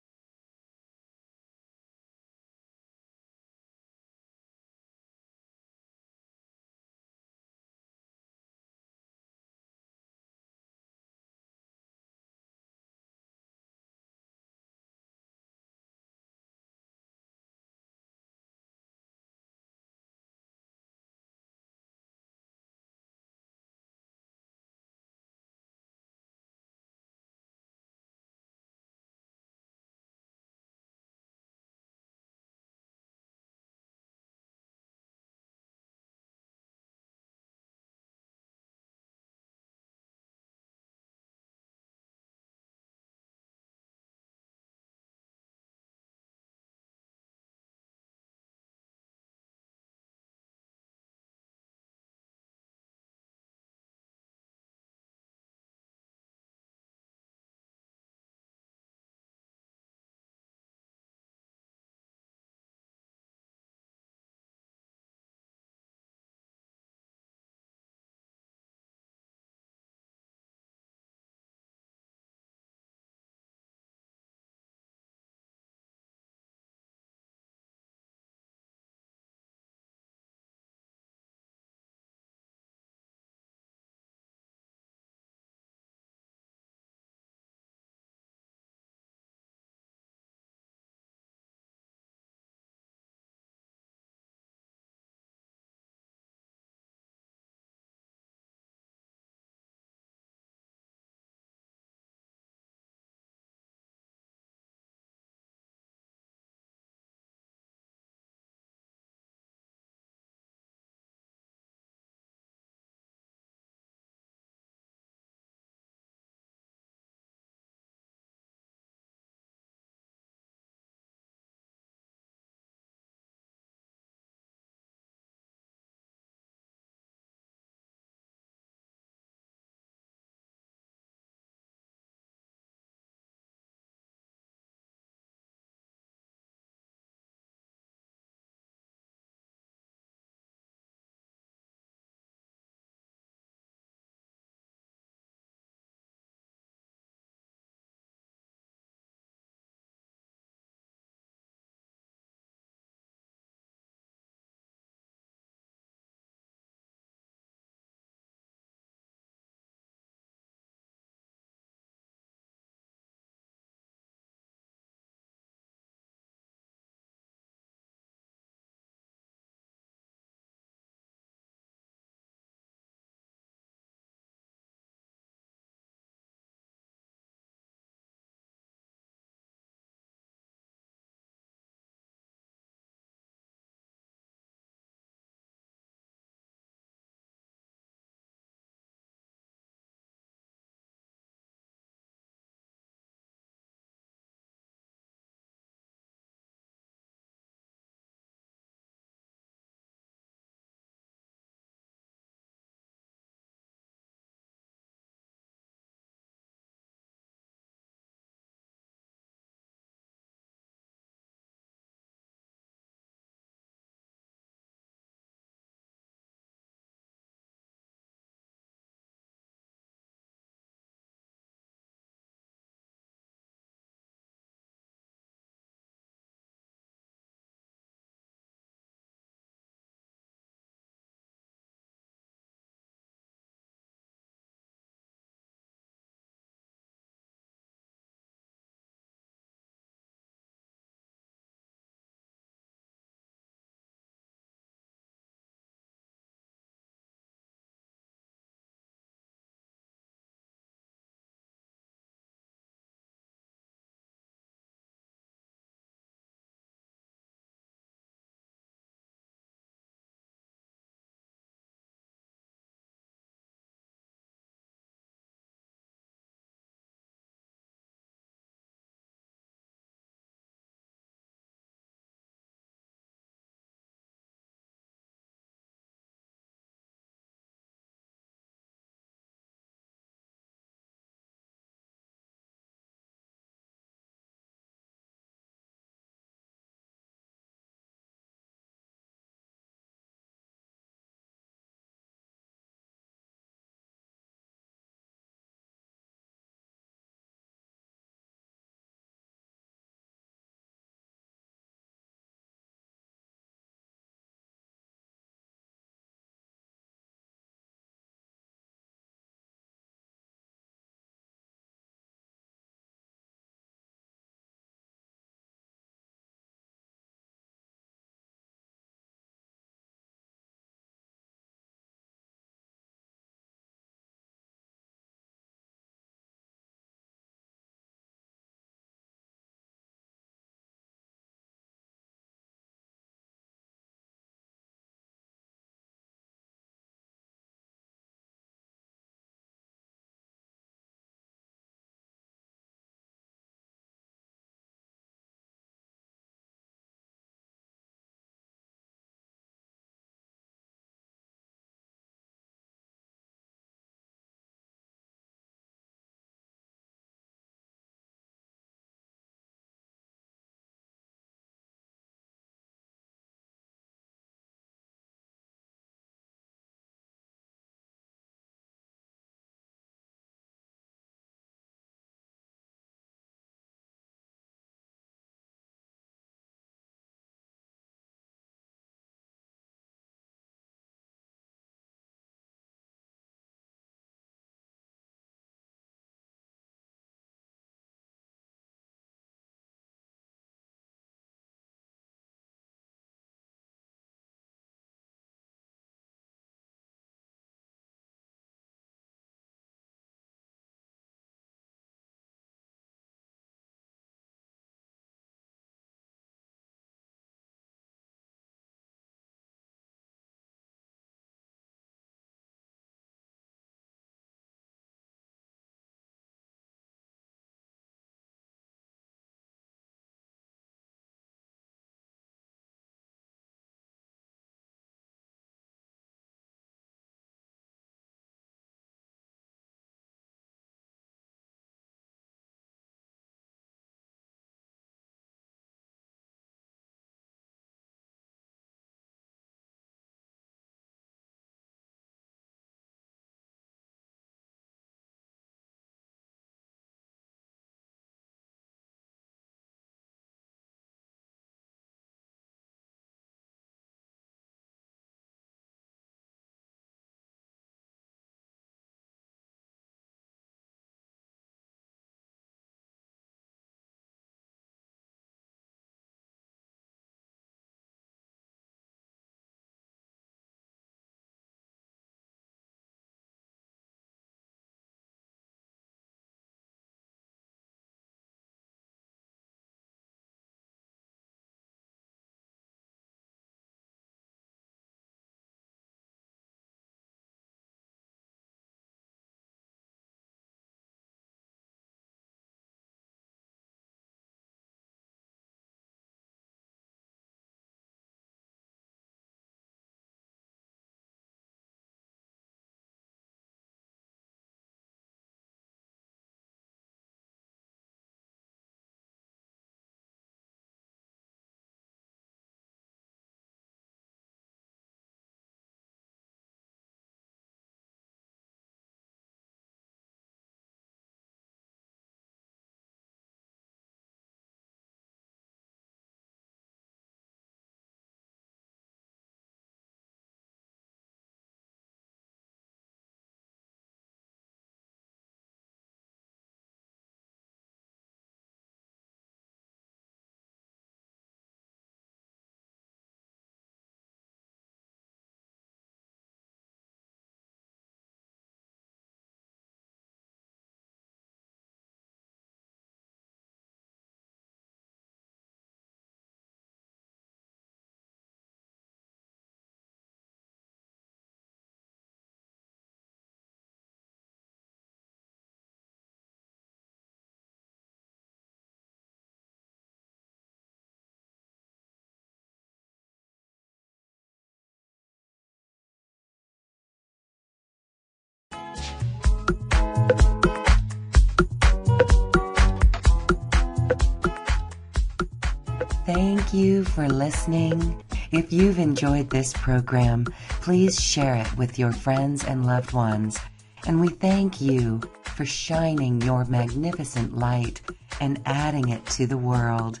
S1: thank you for listening. If you've enjoyed this program, please share it with your friends and loved ones. And we thank you for shining your magnificent light and adding it to the world.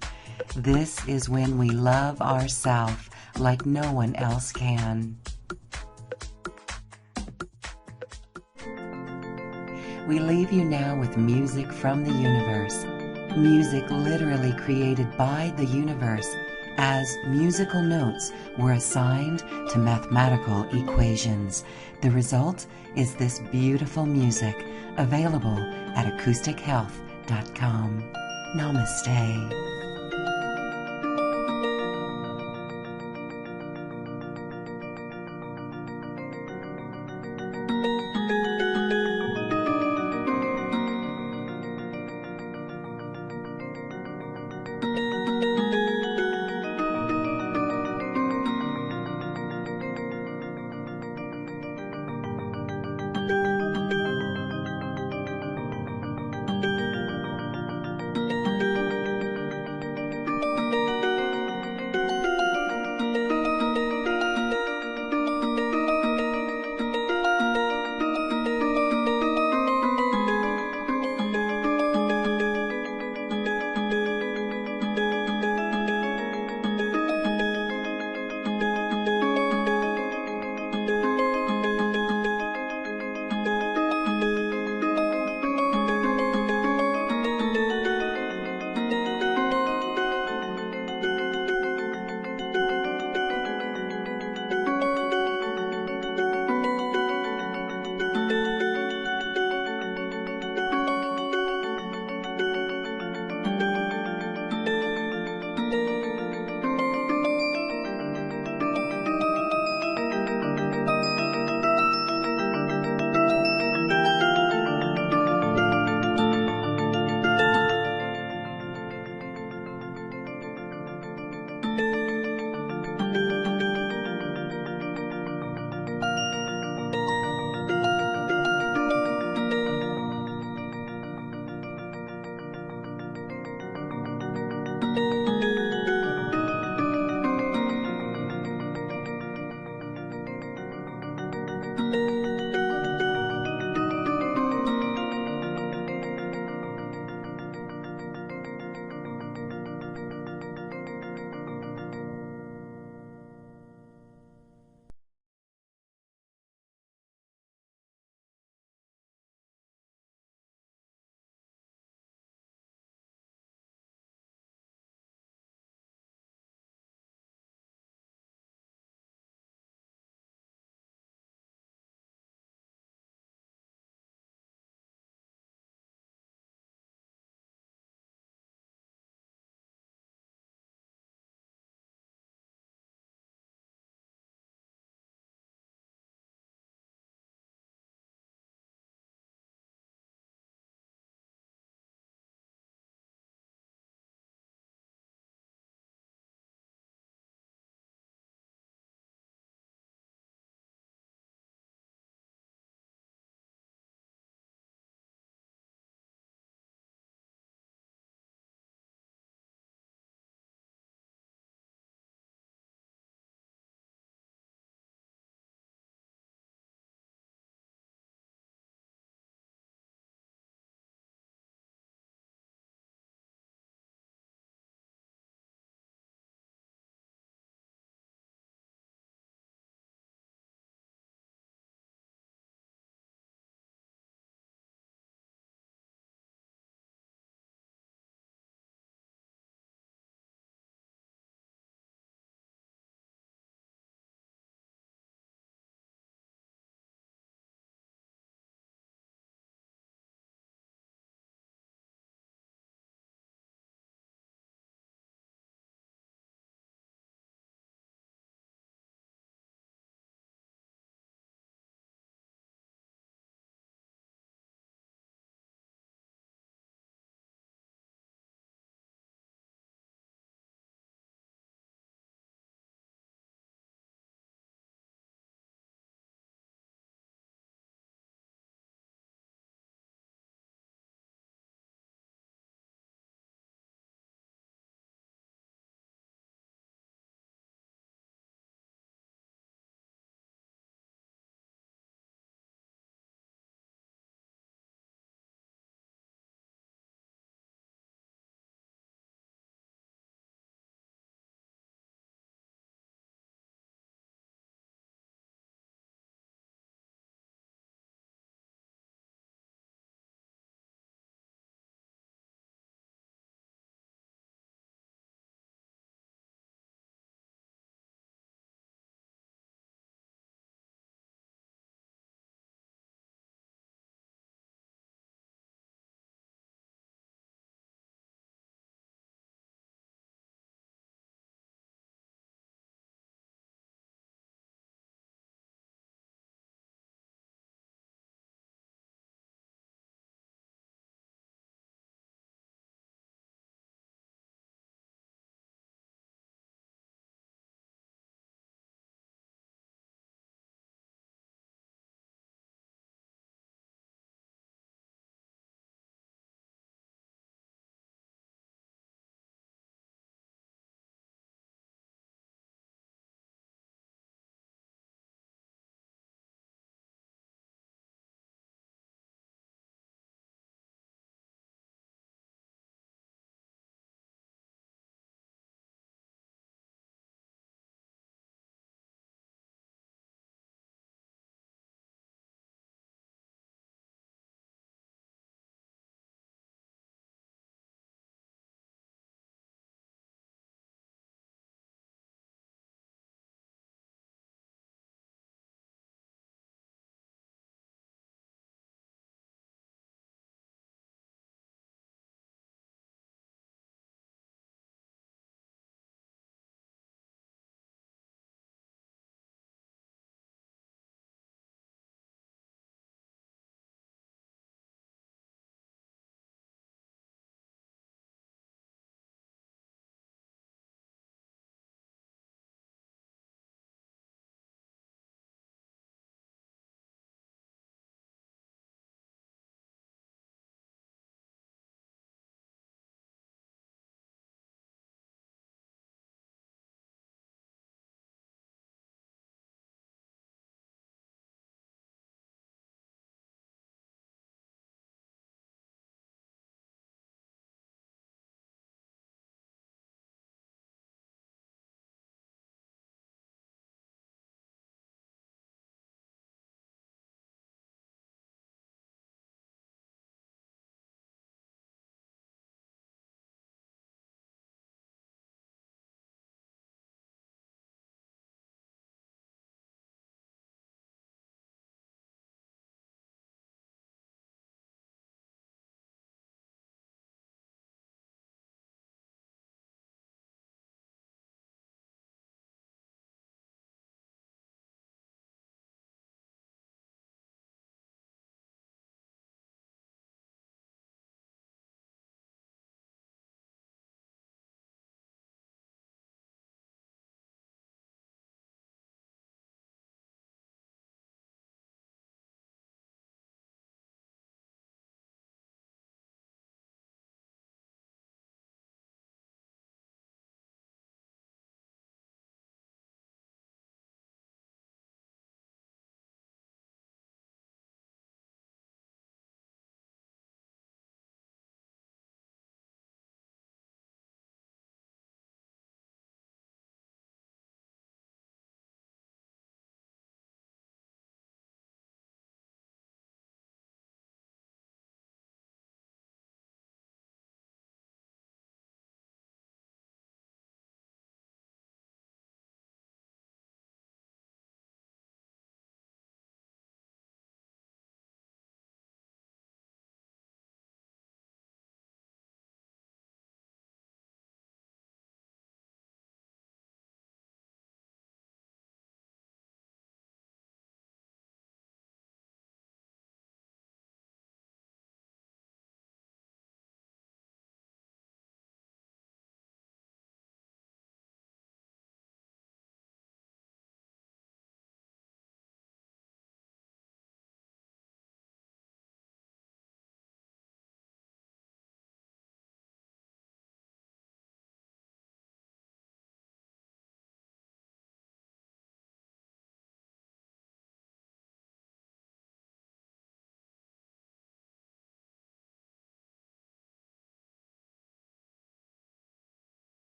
S1: This is when we love ourselves like no one else can. We leave you now with music from the universe. Music literally created by the universe, as musical notes were assigned to mathematical equations. The result is this beautiful music, available at acoustichealth.com. Namaste.